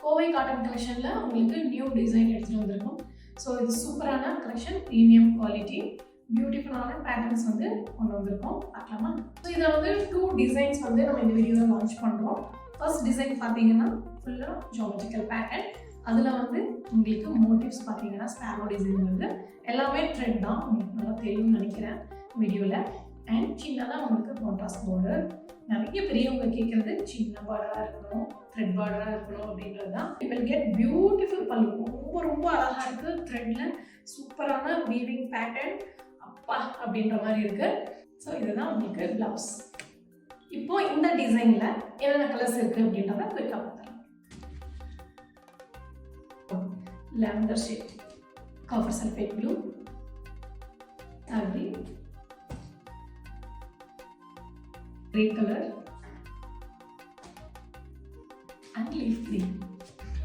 Kovai cotton கலெக்ஷனில் உங்களுக்கு new design எடுத்துகிட்டு வந்திருக்கோம். ஸோ இது சூப்பரான கலெக்ஷன், ப்ரீமியம் குவாலிட்டி, பியூட்டிஃபுல்லான பேட்டர்ன்ஸ் வந்து கொண்டு வந்திருக்கோம். பார்க்கலாமா? ஸோ இதில் வந்து 2 டிசைன்ஸ் வந்து நம்ம இந்த வீடியோவில் லான்ச் பண்ணுறோம். ஃபர்ஸ்ட் டிசைன் பார்த்தீங்கன்னா ஃபுல்லாக ஜியோமெட்ரிக்கல் பேட்டர்ன். அதில் வந்து உங்களுக்கு மோட்டிவ்ஸ் பார்த்தீங்கன்னா ஸ்பேரோ டிசைன் வந்து எல்லாமே த்ரெட் தான், உங்களுக்கு நல்லா தெரியும்னு நினைக்கிறேன் வீடியோவில். அண்ட் சின்னதாக உங்களுக்கு கான்ட்ராஸ்ட் பார்டர். நிறைய பெரியவங்க கேட்குறது சின்ன பார்டராக இருக்கணும், த்ரெட் பார்டராக இருக்கணும் அப்படின்றது தான். யூ வில் கெட் பியூட்டிஃபுல் பல்லு. ரொம்ப ரொம்ப அழகாக இருக்குது. த்ரெட்டில் சூப்பரான வீவிங் பேட்டர்ன், அப்பா அப்படின்ற மாதிரி இருக்குது. ஸோ இதுதான் உங்களுக்கு ப்ளவுஸ். இப்போ இந்த டிசைனில் என்னென்ன கலர்ஸ் இருக்குது அப்படின்றத குயிக்காக பார்த்துக்கலாம். lavender shade, copper sulfate blue, ivory, grey color and leaf green.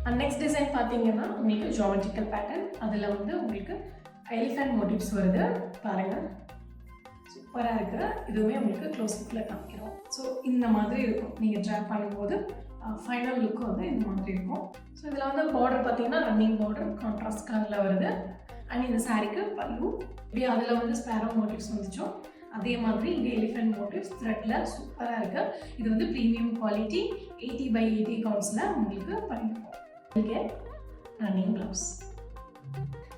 And next design பார்த்தீங்கன்னா உங்களுக்கு geometrical pattern. அதில் வந்து உங்களுக்கு elephant motifs வருது. பாருங்க, சூப்பராக இருக்குது. இதுவுமே உங்களுக்கு க்ளோஸ் லுக்கில் காமிக்கிறோம். ஸோ இந்த மாதிரி இருக்கும். நீங்கள் ட்ராப் பண்ணும்போது ஃபைனல் லுக்கு வந்து இந்த மாதிரி இருக்கும். ஸோ இதில் வந்து பார்டர் பார்த்தீங்கன்னா ரன்னிங் பார்டர் கான்ட்ராஸ்ட் கலரில் வருது. அண்ட் இந்த சாரீக்கு பல்லு இப்படி அதில் வந்து ஸ்பேரோ மோட்டிவ்ஸ் வந்துச்சோம். அதே மாதிரி இங்கே எலிஃபென்ட் மோட்டிவ்ஸ் த்ரெட்டில் சூப்பராக இருக்குது. இது வந்து ப்ரீமியம் குவாலிட்டி 80/80 கவுண்ட்ஸில் உங்களுக்கு பண்ணியிருக்கோம். இங்கே ரன்னிங் ப்ளவுஸ்.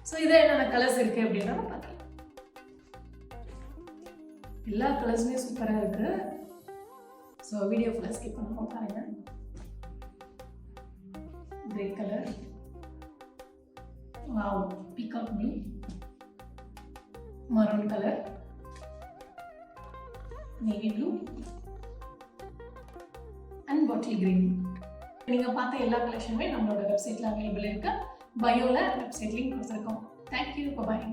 ஸோ இதில் என்னென்ன கலர்ஸ் இருக்குது அப்படின்னா பார்க்கலாம். எல்லா கலர்ஸுமே சூப்பராக இருக்குது. ஸோ வீடியோ ஃபுல்லாக ஸ்கிப் பண்ணாமல் பாருங்கள். grey color, wow, peacock blue, maroon color, navy blue and bottle green. நீங்கள் பார்த்த எல்லா கலெக்ஷனுமே நம்மளோட வெப்சைட்டில் அவைலபிள் இருக்குது. பயோவில் வெப்சைட் லிங்க் கொடுத்துருக்கோம். தேங்க்யூ, பாய்.